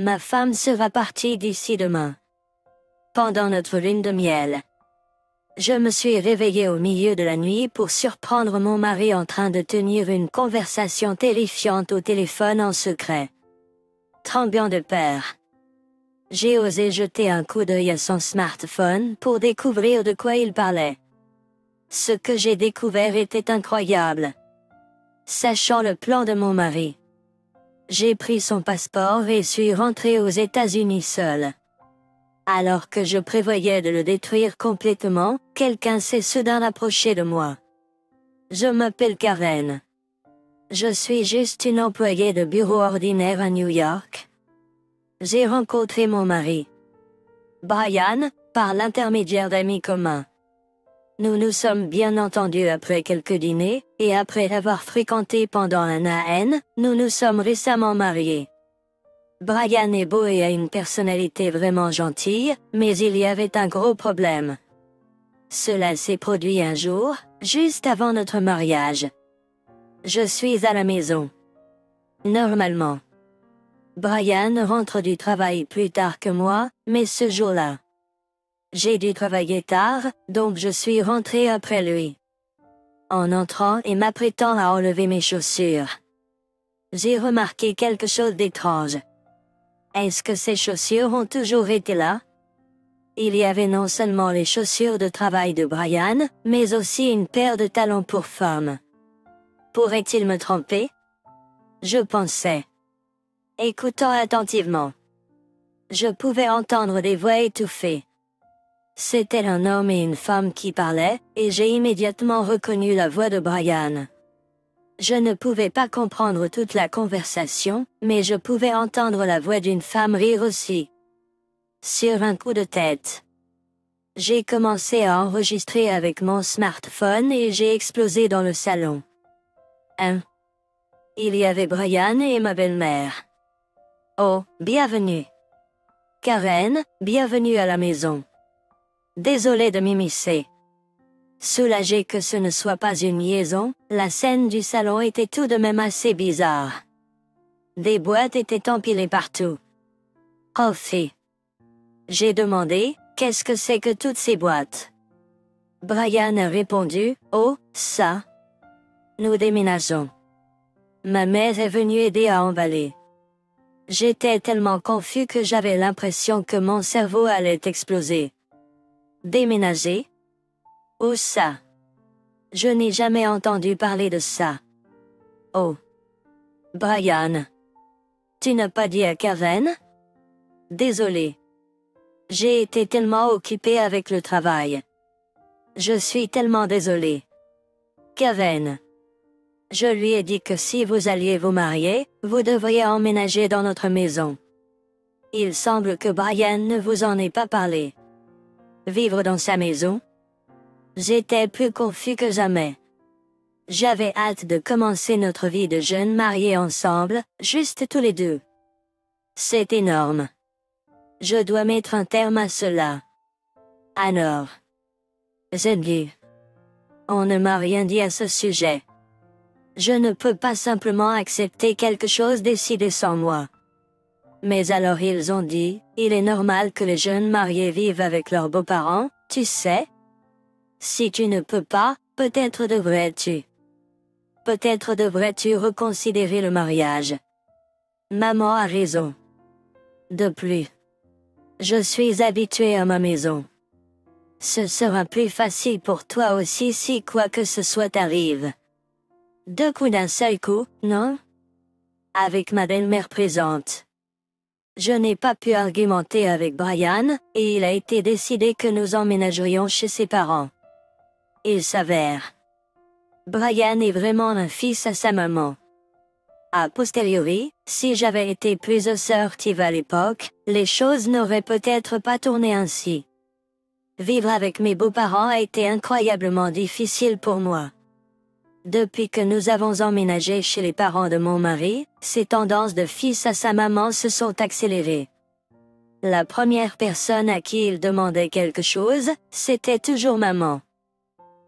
Ma femme sera partie d'ici demain. Pendant notre lune de miel. Je me suis réveillée au milieu de la nuit pour surprendre mon mari en train de tenir une conversation terrifiante au téléphone en secret. Tremblant de peur. J'ai osé jeter un coup d'œil à son smartphone pour découvrir de quoi il parlait. Ce que j'ai découvert était incroyable. Sachant le plan de mon mari, j'ai pris son passeport et suis rentrée aux États-Unis seule. Alors que je prévoyais de le détruire complètement, quelqu'un s'est soudain approché de moi. Je m'appelle Karen. Je suis juste une employée de bureau ordinaire à New York. J'ai rencontré mon mari, Brian, par l'intermédiaire d'amis communs. Nous nous sommes bien entendus après quelques dîners, et après avoir fréquenté pendant un an, nous nous sommes récemment mariés. Brian est beau et a une personnalité vraiment gentille, mais il y avait un gros problème. Cela s'est produit un jour, juste avant notre mariage. Je suis à la maison. Normalement. Brian rentre du travail plus tard que moi, mais ce jour-là, j'ai dû travailler tard, donc je suis rentrée après lui. En entrant et m'apprêtant à enlever mes chaussures, j'ai remarqué quelque chose d'étrange. Est-ce que ces chaussures ont toujours été là? Il y avait non seulement les chaussures de travail de Brian, mais aussi une paire de talons pour femme. Pourrait-il me tromper? Je pensais. Écoutant attentivement, je pouvais entendre des voix étouffées. C'était un homme et une femme qui parlaient, et j'ai immédiatement reconnu la voix de Brian. Je ne pouvais pas comprendre toute la conversation, mais je pouvais entendre la voix d'une femme rire aussi. Sur un coup de tête, j'ai commencé à enregistrer avec mon smartphone et j'ai explosé dans le salon. Il y avait Brian et ma belle-mère. Oh, bienvenue. Karen, bienvenue à la maison. Désolé de m'immiscer. Soulagé que ce ne soit pas une liaison, la scène du salon était tout de même assez bizarre. Des boîtes étaient empilées partout. Oh fi. J'ai demandé, qu'est-ce que c'est que toutes ces boîtes? Brian a répondu, oh, ça. Nous déménageons. Ma mère est venue aider à emballer. J'étais tellement confus que j'avais l'impression que mon cerveau allait exploser. Déménager? Oh ça. Je n'ai jamais entendu parler de ça. Oh. Brian. Tu n'as pas dit à Karen? Désolé. J'ai été tellement occupée avec le travail. Je suis tellement désolée. Karen. Je lui ai dit que si vous alliez vous marier, vous devriez emménager dans notre maison. Il semble que Brian ne vous en ait pas parlé. Vivre dans sa maison? J'étais plus confus que jamais. J'avais hâte de commencer notre vie de jeunes mariés ensemble, juste tous les deux. C'est énorme. Je dois mettre un terme à cela. Alors. J'ai dit. On ne m'a rien dit à ce sujet. Je ne peux pas simplement accepter quelque chose décidé sans moi. Mais alors ils ont dit, il est normal que les jeunes mariés vivent avec leurs beaux-parents, tu sais? Si tu ne peux pas, peut-être devrais-tu. Peut-être devrais-tu reconsidérer le mariage. Maman a raison. De plus, je suis habituée à ma maison. Ce sera plus facile pour toi aussi si quoi que ce soit arrive. Deux coups d'un seul coup, non? Avec ma belle-mère présente. Je n'ai pas pu argumenter avec Brian, et il a été décidé que nous emménagerions chez ses parents. Il s'avère. Brian est vraiment un fils à sa maman. A posteriori, si j'avais été plus assertive à l'époque, les choses n'auraient peut-être pas tourné ainsi. Vivre avec mes beaux-parents a été incroyablement difficile pour moi. Depuis que nous avons emménagé chez les parents de mon mari, ces tendances de fils à sa maman se sont accélérées. La première personne à qui il demandait quelque chose, c'était toujours maman.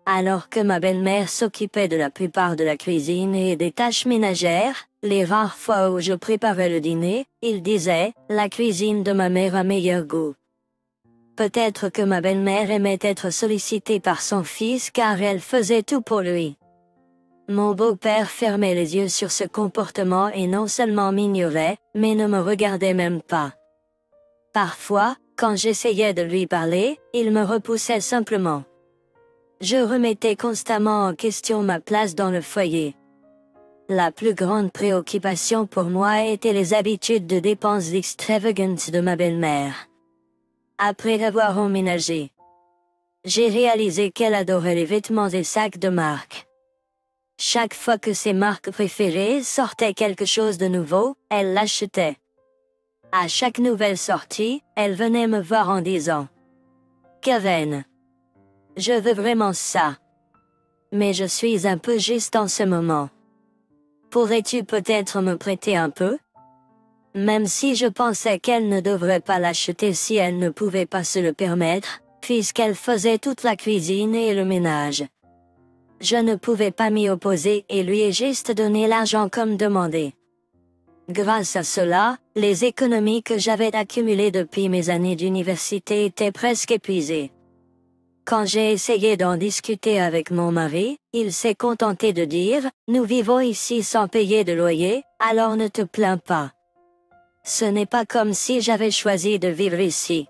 Alors que ma belle-mère s'occupait de la plupart de la cuisine et des tâches ménagères, les rares fois où je préparais le dîner, il disait, la cuisine de ma mère a meilleur goût. Peut-être que ma belle-mère aimait être sollicitée par son fils car elle faisait tout pour lui. Mon beau-père fermait les yeux sur ce comportement et non seulement m'ignorait, mais ne me regardait même pas. Parfois, quand j'essayais de lui parler, il me repoussait simplement. Je remettais constamment en question ma place dans le foyer. La plus grande préoccupation pour moi était les habitudes de dépenses extravagantes de ma belle-mère. Après avoir emménagé, j'ai réalisé qu'elle adorait les vêtements et sacs de marque. Chaque fois que ses marques préférées sortaient quelque chose de nouveau, elle l'achetait. À chaque nouvelle sortie, elle venait me voir en disant « Kevin, je veux vraiment ça. Mais je suis un peu juste en ce moment. Pourrais-tu peut-être me prêter un peu ?» Même si je pensais qu'elle ne devrait pas l'acheter si elle ne pouvait pas se le permettre, puisqu'elle faisait toute la cuisine et le ménage. Je ne pouvais pas m'y opposer et lui ai juste donné l'argent comme demandé. Grâce à cela, les économies que j'avais accumulées depuis mes années d'université étaient presque épuisées. Quand j'ai essayé d'en discuter avec mon mari, il s'est contenté de dire « Nous vivons ici sans payer de loyer, alors ne te plains pas. » Ce n'est pas comme si j'avais choisi de vivre ici.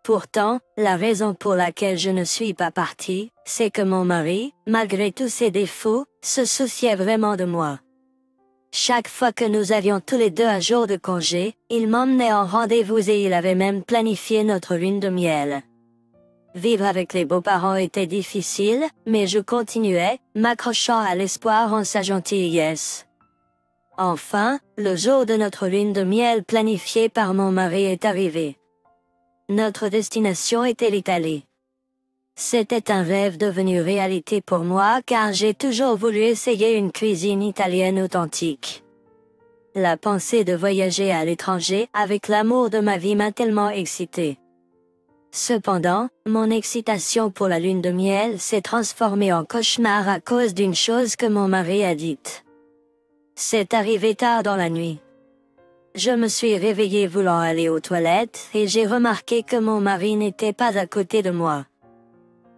Pourtant, la raison pour laquelle je ne suis pas partie, c'est que mon mari, malgré tous ses défauts, se souciait vraiment de moi. Chaque fois que nous avions tous les deux un jour de congé, il m'emmenait en rendez-vous et il avait même planifié notre lune de miel. Vivre avec les beaux-parents était difficile, mais je continuais, m'accrochant à l'espoir en sa gentillesse. Enfin, le jour de notre lune de miel planifiée par mon mari est arrivé. Notre destination était l'Italie. C'était un rêve devenu réalité pour moi car j'ai toujours voulu essayer une cuisine italienne authentique. La pensée de voyager à l'étranger avec l'amour de ma vie m'a tellement excitée. Cependant, mon excitation pour la lune de miel s'est transformée en cauchemar à cause d'une chose que mon mari a dite. C'est arrivé tard dans la nuit. Je me suis réveillée voulant aller aux toilettes et j'ai remarqué que mon mari n'était pas à côté de moi.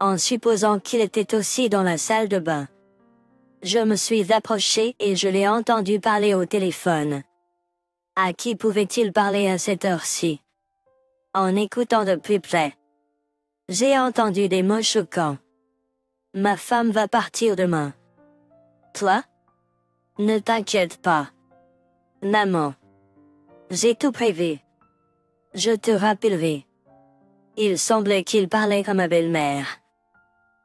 En supposant qu'il était aussi dans la salle de bain. Je me suis approchée et je l'ai entendu parler au téléphone. À qui pouvait-il parler à cette heure-ci? En écoutant de plus près, j'ai entendu des mots choquants. Ma femme va partir demain. Toi? Ne t'inquiète pas. Maman. J'ai tout prévu. Je te rappellerai. Il semblait qu'il parlait à ma belle-mère.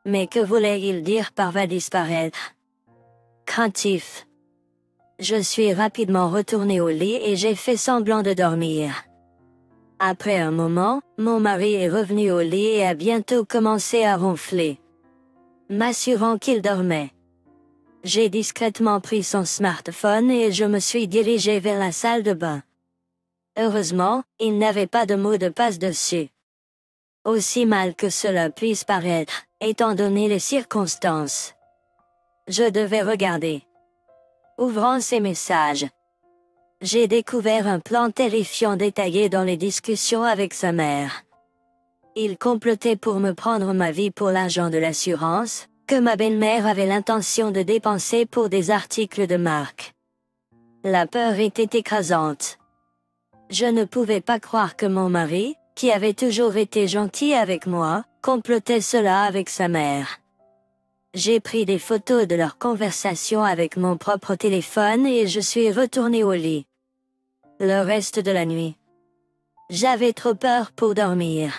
Mais que voulait-il dire par va disparaître? Craintif. Je suis rapidement retournée au lit et j'ai fait semblant de dormir. Après un moment, mon mari est revenu au lit et a bientôt commencé à ronfler. M'assurant qu'il dormait. J'ai discrètement pris son smartphone et je me suis dirigée vers la salle de bain. Heureusement, il n'avait pas de mot de passe dessus. Aussi mal que cela puisse paraître, étant donné les circonstances. Je devais regarder. Ouvrant ces messages, j'ai découvert un plan terrifiant détaillé dans les discussions avec sa mère. Il complotait pour me prendre ma vie pour l'argent de l'assurance, que ma belle-mère avait l'intention de dépenser pour des articles de marque. La peur était écrasante. Je ne pouvais pas croire que mon mari, qui avait toujours été gentil avec moi, complotait cela avec sa mère. J'ai pris des photos de leur conversation avec mon propre téléphone et je suis retournée au lit. Le reste de la nuit, j'avais trop peur pour dormir.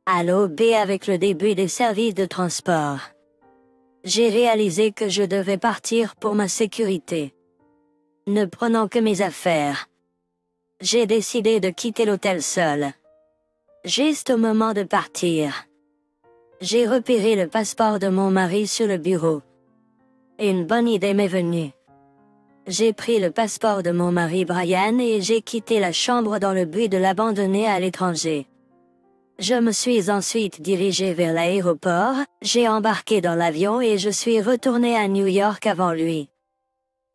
À l'aube et avec le début des services de transport, j'ai réalisé que je devais partir pour ma sécurité. Ne prenant que mes affaires, j'ai décidé de quitter l'hôtel seul. Juste au moment de partir, j'ai repéré le passeport de mon mari sur le bureau. Une bonne idée m'est venue. J'ai pris le passeport de mon mari Brian et j'ai quitté la chambre dans le but de l'abandonner à l'étranger. Je me suis ensuite dirigé vers l'aéroport, j'ai embarqué dans l'avion et je suis retourné à New York avant lui.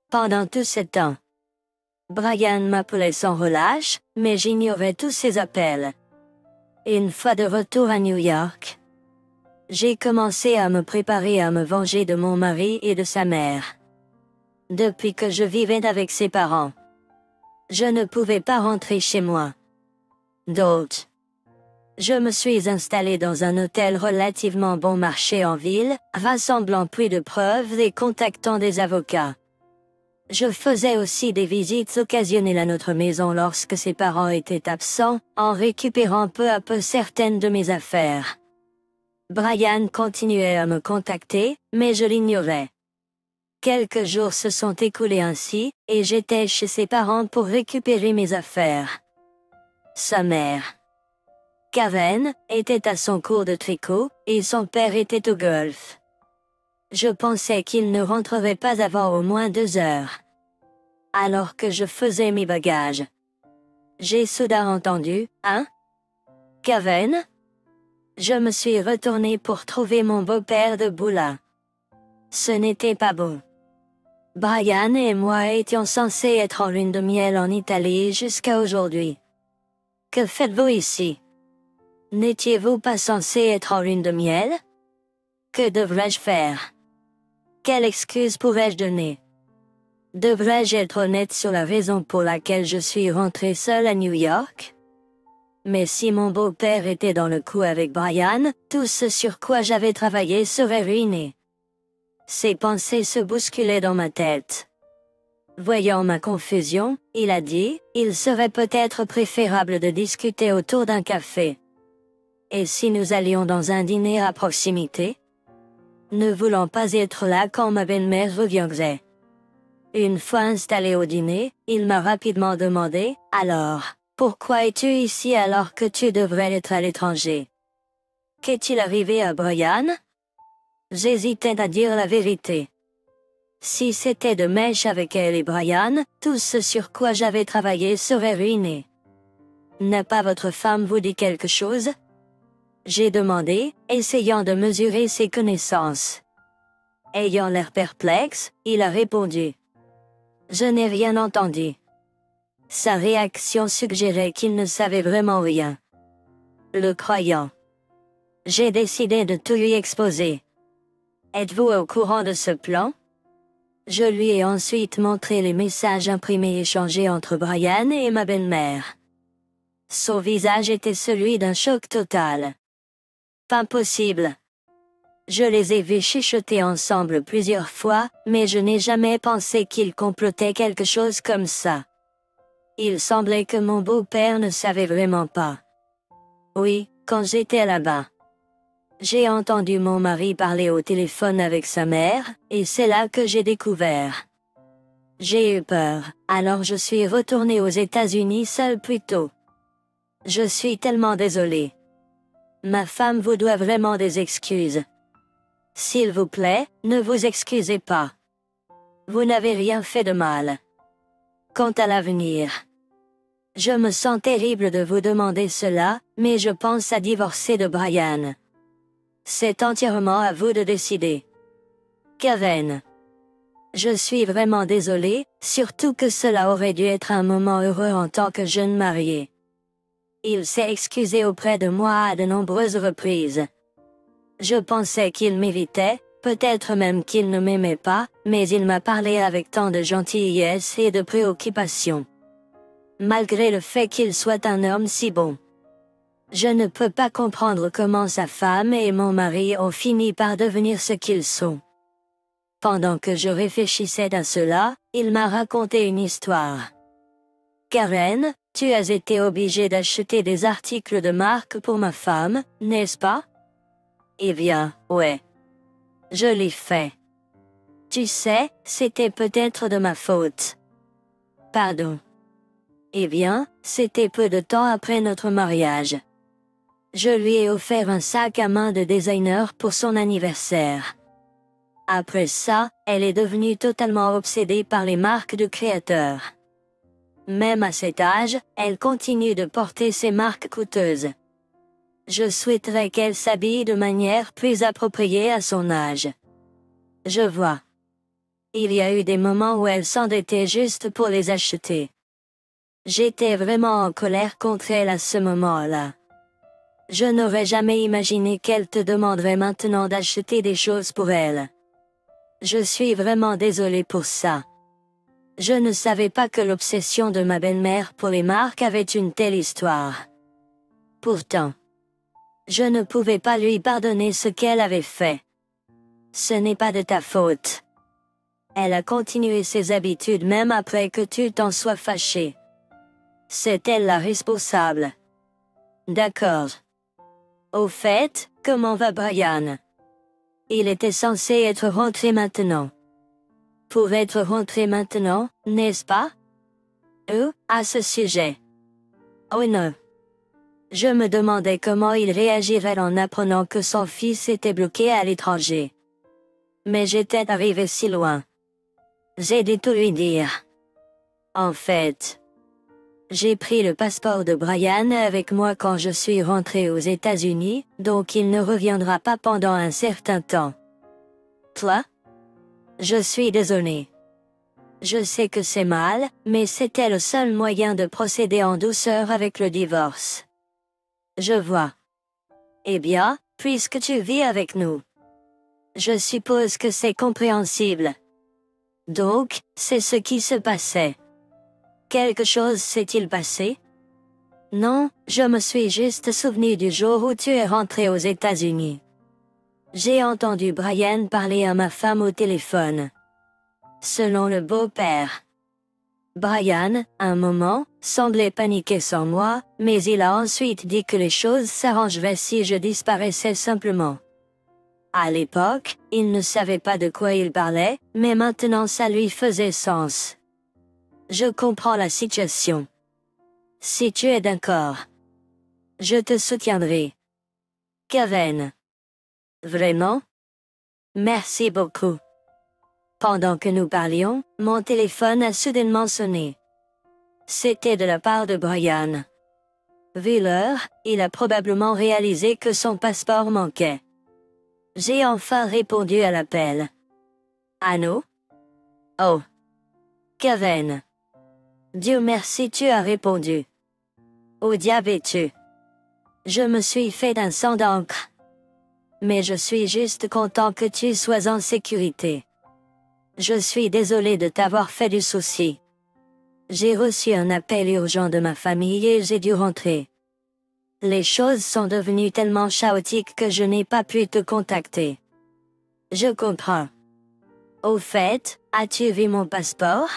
Pendant tout ce temps, Brian m'appelait sans relâche, mais j'ignorais tous ses appels. Une fois de retour à New York, j'ai commencé à me préparer à me venger de mon mari et de sa mère. Depuis que je vivais avec ses parents, je ne pouvais pas rentrer chez moi. D'autres. Je me suis installé dans un hôtel relativement bon marché en ville, rassemblant plus de preuves et contactant des avocats. Je faisais aussi des visites occasionnelles à notre maison lorsque ses parents étaient absents, en récupérant peu à peu certaines de mes affaires. Brian continuait à me contacter, mais je l'ignorais. Quelques jours se sont écoulés ainsi, et j'étais chez ses parents pour récupérer mes affaires. Sa mère, Karen, était à son cours de tricot, et son père était au golf. Je pensais qu'il ne rentrerait pas avant au moins 2 heures. Alors que je faisais mes bagages, j'ai soudain entendu « Hein? Karen ?» Je me suis retourné pour trouver mon beau-père debout là. Ce n'était pas beau. Brian et moi étions censés être en lune de miel en Italie jusqu'à aujourd'hui. Que faites-vous ici? N'étiez-vous pas censé être en lune de miel? Que devrais-je faire? Quelle excuse pourrais-je donner? Devrais-je être honnête sur la raison pour laquelle je suis rentré seul à New York? Mais si mon beau-père était dans le coup avec Brian, tout ce sur quoi j'avais travaillé serait ruiné. Ces pensées se bousculaient dans ma tête. Voyant ma confusion, il a dit, il serait peut-être préférable de discuter autour d'un café. Et si nous allions dans un dîner à proximité? Ne voulant pas être là quand ma belle-mère reviendrait. Une fois installé au dîner, il m'a rapidement demandé, « Alors, pourquoi es-tu ici alors que tu devrais être à l'étranger? Qu'est-il arrivé à Brian? » J'hésitais à dire la vérité. Si c'était de mèche avec elle et Brian, tout ce sur quoi j'avais travaillé serait ruiné. N'a pas votre femme vous dit quelque chose? J'ai demandé, essayant de mesurer ses connaissances. Ayant l'air perplexe, il a répondu. Je n'ai rien entendu. Sa réaction suggérait qu'il ne savait vraiment rien. Le croyant. J'ai décidé de tout lui exposer. Êtes-vous au courant de ce plan? Je lui ai ensuite montré les messages imprimés échangés entre Brian et ma belle-mère. Son visage était celui d'un choc total. Pas possible. Je les ai vus chuchoter ensemble plusieurs fois, mais je n'ai jamais pensé qu'ils complotaient quelque chose comme ça. Il semblait que mon beau-père ne savait vraiment pas. Oui, quand j'étais là-bas, j'ai entendu mon mari parler au téléphone avec sa mère, et c'est là que j'ai découvert. J'ai eu peur, alors je suis retourné aux États-Unis seul plus tôt. Je suis tellement désolé. Ma femme vous doit vraiment des excuses. S'il vous plaît, ne vous excusez pas. Vous n'avez rien fait de mal. Quant à l'avenir, je me sens terrible de vous demander cela, mais je pense à divorcer de Brian. C'est entièrement à vous de décider. Karen. Je suis vraiment désolé, surtout que cela aurait dû être un moment heureux en tant que jeune marié. Il s'est excusé auprès de moi à de nombreuses reprises. Je pensais qu'il m'évitait, peut-être même qu'il ne m'aimait pas, mais il m'a parlé avec tant de gentillesse et de préoccupation. Malgré le fait qu'il soit un homme si bon. Je ne peux pas comprendre comment sa femme et mon mari ont fini par devenir ce qu'ils sont. Pendant que je réfléchissais à cela, il m'a raconté une histoire. Karen, tu as été obligée d'acheter des articles de marque pour ma femme, n'est-ce pas? Eh bien, ouais. Je l'ai fait. Tu sais, c'était peut-être de ma faute. Pardon. Eh bien, c'était peu de temps après notre mariage. Je lui ai offert un sac à main de designer pour son anniversaire. Après ça, elle est devenue totalement obsédée par les marques de créateurs. Même à cet âge, elle continue de porter ces marques coûteuses. Je souhaiterais qu'elle s'habille de manière plus appropriée à son âge. Je vois. Il y a eu des moments où elle s'endettait juste pour les acheter. J'étais vraiment en colère contre elle à ce moment-là. Je n'aurais jamais imaginé qu'elle te demanderait maintenant d'acheter des choses pour elle. Je suis vraiment désolée pour ça. Je ne savais pas que l'obsession de ma belle-mère pour les marques avait une telle histoire. Pourtant, je ne pouvais pas lui pardonner ce qu'elle avait fait. Ce n'est pas de ta faute. Elle a continué ses habitudes même après que tu t'en sois fâché. C'est elle la responsable. D'accord. Au fait, comment va Brian? Il était censé être rentré maintenant. Pour être rentré maintenant, n'est-ce pas? À ce sujet. Oh non. Je me demandais comment il réagirait en apprenant que son fils était bloqué à l'étranger. Mais j'étais arrivé si loin. J'ai dû tout lui dire. En fait, j'ai pris le passeport de Brian avec moi quand je suis rentré aux États-Unis, donc il ne reviendra pas pendant un certain temps. Toi? Je suis désolé. Je sais que c'est mal, mais c'était le seul moyen de procéder en douceur avec le divorce. Je vois. Eh bien, puisque tu vis avec nous, je suppose que c'est compréhensible. Donc, c'est ce qui se passait. Quelque chose s'est-il passé? Non, je me suis juste souvenu du jour où tu es rentré aux États-Unis. J'ai entendu Brian parler à ma femme au téléphone. Selon le beau-père. Brian, à un moment, semblait paniquer sans moi, mais il a ensuite dit que les choses s'arrangeraient si je disparaissais simplement. À l'époque, il ne savait pas de quoi il parlait, mais maintenant ça lui faisait sens. Je comprends la situation. Si tu es d'accord, je te soutiendrai. Kevin. Vraiment? Merci beaucoup. Pendant que nous parlions, mon téléphone a soudainement sonné. C'était de la part de Brian. Vu l'heure, il a probablement réalisé que son passeport manquait. J'ai enfin répondu à l'appel. Allô? Oh. Kevin. Dieu merci tu as répondu. Au diable es-tu? Je me suis fait un sang d'encre. Mais je suis juste content que tu sois en sécurité. Je suis désolé de t'avoir fait du souci. J'ai reçu un appel urgent de ma famille et j'ai dû rentrer. Les choses sont devenues tellement chaotiques que je n'ai pas pu te contacter. Je comprends. Au fait, as-tu vu mon passeport?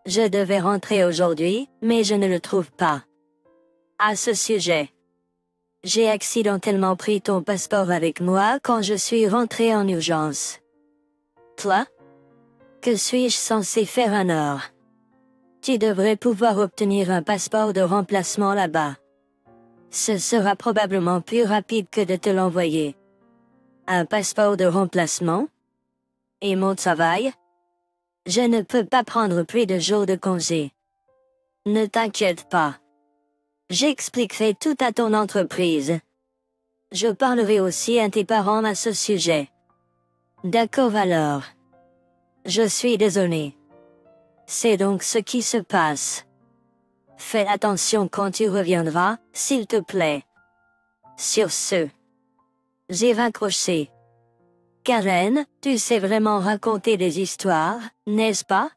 Je devais rentrer aujourd'hui, mais je ne le trouve pas. À ce sujet, j'ai accidentellement pris ton passeport avec moi quand je suis rentré en urgence. Toi? Que suis-je censé faire alors? Tu devrais pouvoir obtenir un passeport de remplacement là-bas. Ce sera probablement plus rapide que de te l'envoyer. Un passeport de remplacement? Et mon travail? Je ne peux pas prendre plus de jours de congé. Ne t'inquiète pas. J'expliquerai tout à ton entreprise. Je parlerai aussi à tes parents à ce sujet. D'accord alors. Je suis désolé. C'est donc ce qui se passe. Fais attention quand tu reviendras, s'il te plaît. Sur ce, j'ai raccroché. Karen, tu sais vraiment raconter des histoires, n'est-ce pas?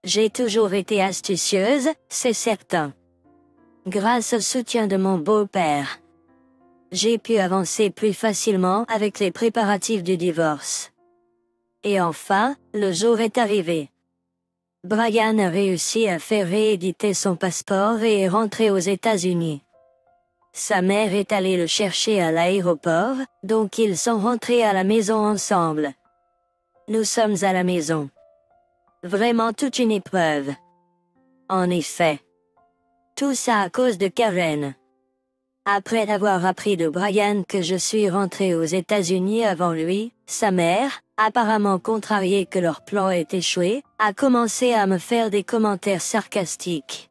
J'ai toujours été astucieuse, c'est certain. Grâce au soutien de mon beau-père, j'ai pu avancer plus facilement avec les préparatifs du divorce. Et enfin, le jour est arrivé. Brian a réussi à faire rééditer son passeport et est rentré aux États-Unis. Sa mère est allée le chercher à l'aéroport, donc ils sont rentrés à la maison ensemble. Nous sommes à la maison. Vraiment toute une épreuve. En effet. Tout ça à cause de Karen. Après avoir appris de Brian que je suis rentré aux États-Unis avant lui, sa mère, apparemment contrariée que leur plan ait échoué, a commencé à me faire des commentaires sarcastiques.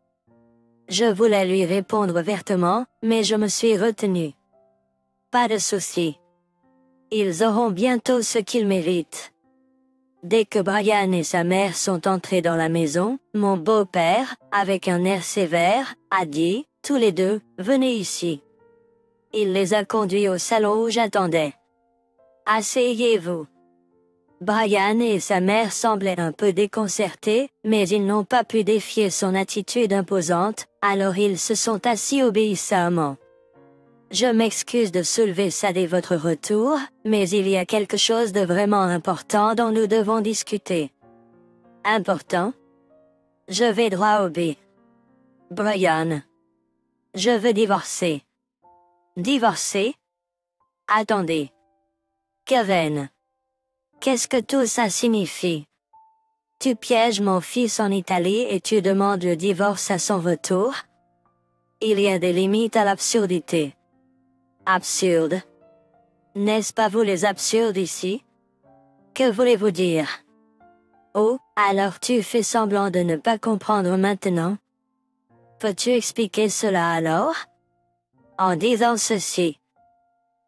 Je voulais lui répondre vertement, mais je me suis retenue. Pas de souci. Ils auront bientôt ce qu'ils méritent. Dès que Brian et sa mère sont entrés dans la maison, mon beau-père, avec un air sévère, a dit, « Tous les deux, venez ici. » Il les a conduits au salon où j'attendais. « Asseyez-vous. » Brian et sa mère semblaient un peu déconcertés, mais ils n'ont pas pu défier son attitude imposante, alors ils se sont assis obéissamment. Je m'excuse de soulever ça dès votre retour, mais il y a quelque chose de vraiment important dont nous devons discuter. Important? Je vais droit au but. Brian. Je veux divorcer. Divorcer? Attendez. Kevin. Qu'est-ce que tout ça signifie? Tu pièges mon fils en Italie et tu demandes le divorce à son retour? Il y a des limites à l'absurdité. Absurde. N'est-ce pas vous les absurdes ici? Que voulez-vous dire? Oh, alors tu fais semblant de ne pas comprendre maintenant? Peux-tu expliquer cela alors? En disant ceci.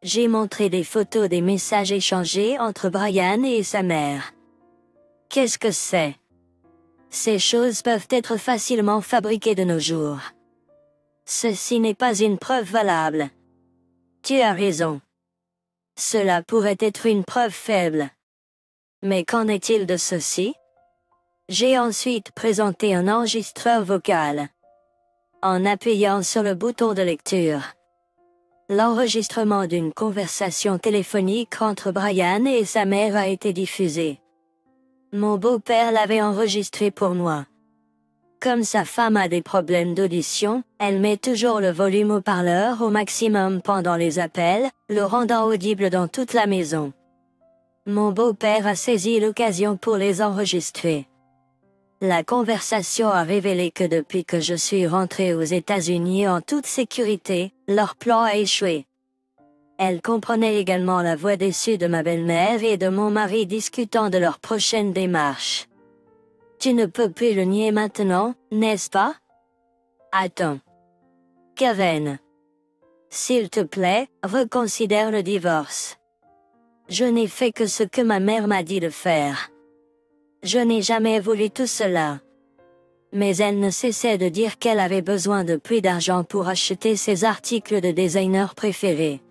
J'ai montré des photos des messages échangés entre Brian et sa mère. Qu'est-ce que c'est? Ces choses peuvent être facilement fabriquées de nos jours. Ceci n'est pas une preuve valable. Tu as raison. Cela pourrait être une preuve faible. Mais qu'en est-il de ceci? J'ai ensuite présenté un enregistreur vocal. En appuyant sur le bouton de lecture. L'enregistrement d'une conversation téléphonique entre Brian et sa mère a été diffusé. Mon beau-père l'avait enregistré pour moi. Comme sa femme a des problèmes d'audition, elle met toujours le volume haut-parleur au maximum pendant les appels, le rendant audible dans toute la maison. Mon beau-père a saisi l'occasion pour les enregistrer. La conversation a révélé que depuis que je suis rentrée aux États-Unis en toute sécurité, leur plan a échoué. Elle comprenait également la voix déçue de ma belle-mère et de mon mari discutant de leur prochaine démarche. Tu ne peux plus le nier maintenant, n'est-ce pas? Attends. Kevin. S'il te plaît, reconsidère le divorce. Je n'ai fait que ce que ma mère m'a dit de faire. Je n'ai jamais voulu tout cela. Mais elle ne cessait de dire qu'elle avait besoin de plus d'argent pour acheter ses articles de designer préférés.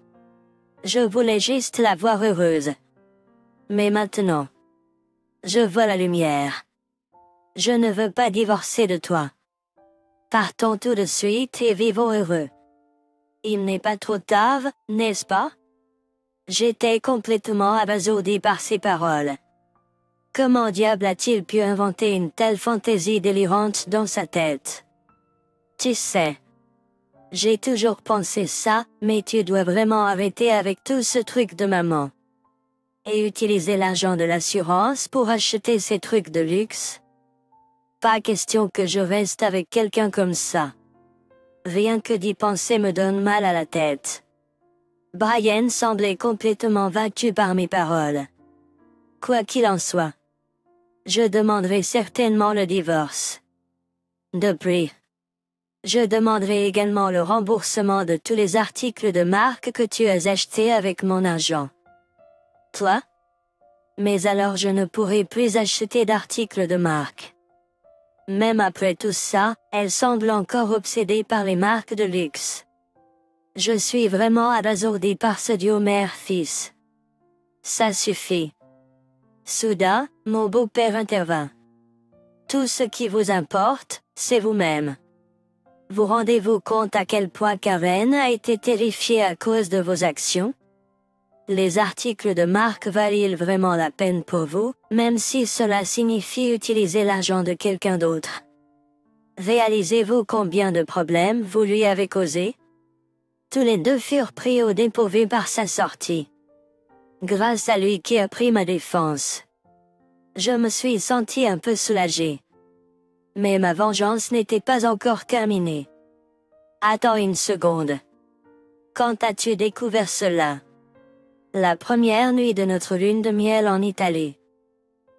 Je voulais juste la voir heureuse. Mais maintenant, je vois la lumière. Je ne veux pas divorcer de toi. Partons tout de suite et vivons heureux. Il n'est pas trop tard, n'est-ce pas? J'étais complètement abasourdie par ces paroles. Comment diable a-t-il pu inventer une telle fantaisie délirante dans sa tête? Tu sais. J'ai toujours pensé ça, mais tu dois vraiment arrêter avec tout ce truc de maman. Et utiliser l'argent de l'assurance pour acheter ces trucs de luxe? Pas question que je reste avec quelqu'un comme ça. Rien que d'y penser me donne mal à la tête. Brian semblait complètement vaincu par mes paroles. Quoi qu'il en soit. Je demanderai certainement le divorce. Depuis. Je demanderai également le remboursement de tous les articles de marque que tu as achetés avec mon argent. Toi? Mais alors je ne pourrai plus acheter d'articles de marque. Même après tout ça, elle semble encore obsédée par les marques de luxe. Je suis vraiment abasourdie par ce duo mère-fils. Ça suffit. Soudain, mon beau-père intervint. Tout ce qui vous importe, c'est vous-même. Vous rendez-vous compte à quel point Karen a été terrifiée à cause de vos actions? Les articles de marque valent-ils vraiment la peine pour vous, même si cela signifie utiliser l'argent de quelqu'un d'autre? Réalisez-vous combien de problèmes vous lui avez causés? Tous les deux furent pris au dépourvu par sa sortie. Grâce à lui qui a pris ma défense. Je me suis sentie un peu soulagée. Mais ma vengeance n'était pas encore terminée. Attends une seconde. Quand as-tu découvert cela? La première nuit de notre lune de miel en Italie.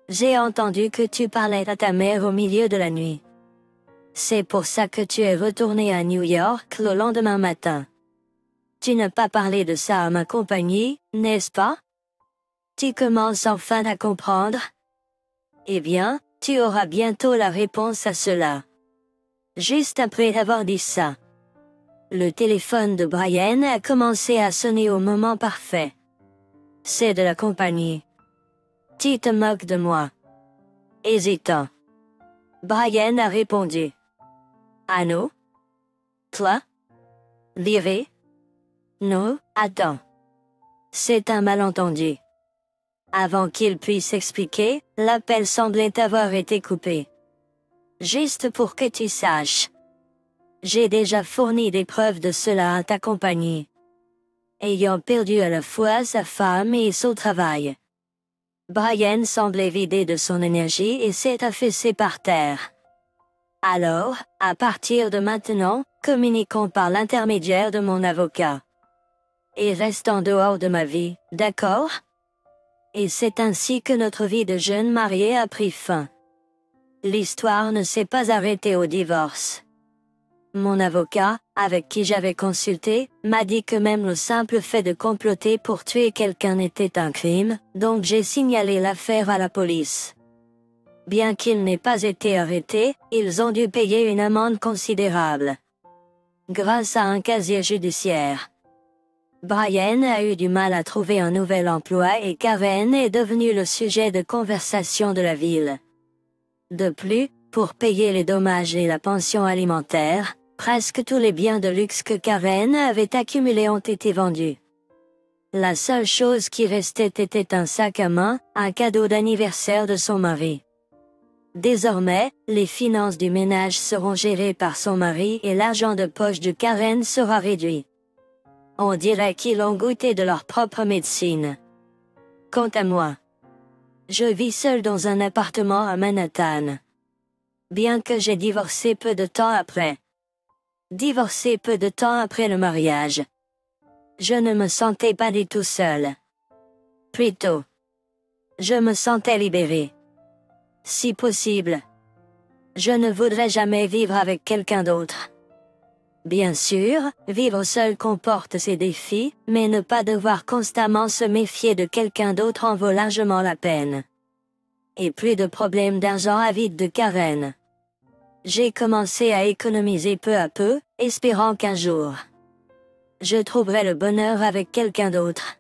J'ai entendu que tu parlais à ta mère au milieu de la nuit. C'est pour ça que tu es retourné à New York le lendemain matin. Tu n'as pas parlé de ça à ma compagnie, n'est-ce pas? Tu commences enfin à comprendre? Eh bien, tu auras bientôt la réponse à cela. Juste après avoir dit ça, le téléphone de Brian a commencé à sonner au moment parfait. C'est de la compagnie. Tu te moques de moi. Hésitant, Brian a répondu. Allô? Toi? Viré? Non, attends. C'est un malentendu. Avant qu'il puisse expliquer, l'appel semblait avoir été coupé. Juste pour que tu saches. J'ai déjà fourni des preuves de cela à ta compagnie. Ayant perdu à la fois sa femme et son travail. Brian semblait vidé de son énergie et s'est affaissé par terre. Alors, à partir de maintenant, communiquons par l'intermédiaire de mon avocat. Et reste en dehors de ma vie, d'accord? Et c'est ainsi que notre vie de jeune marié a pris fin. L'histoire ne s'est pas arrêtée au divorce. Mon avocat, avec qui j'avais consulté, m'a dit que même le simple fait de comploter pour tuer quelqu'un était un crime, donc j'ai signalé l'affaire à la police. Bien qu'ils n'aient pas été arrêtés, ils ont dû payer une amende considérable. Grâce à un casier judiciaire. Brian a eu du mal à trouver un nouvel emploi et Karen est devenue le sujet de conversation de la ville. De plus, pour payer les dommages et la pension alimentaire, presque tous les biens de luxe que Karen avait accumulés ont été vendus. La seule chose qui restait était un sac à main, un cadeau d'anniversaire de son mari. Désormais, les finances du ménage seront gérées par son mari et l'argent de poche de Karen sera réduit. On dirait qu'ils ont goûté de leur propre médecine. Quant à moi, je vis seul dans un appartement à Manhattan. Bien que j'ai divorcé peu de temps après. Divorcé peu de temps après le mariage. Je ne me sentais pas du tout seul. Plutôt, je me sentais libéré. Si possible, je ne voudrais jamais vivre avec quelqu'un d'autre. Bien sûr, vivre seul comporte ses défis, mais ne pas devoir constamment se méfier de quelqu'un d'autre en vaut largement la peine. Et plus de problèmes d'argent avide de Karen. J'ai commencé à économiser peu à peu, espérant qu'un jour, je trouverai le bonheur avec quelqu'un d'autre.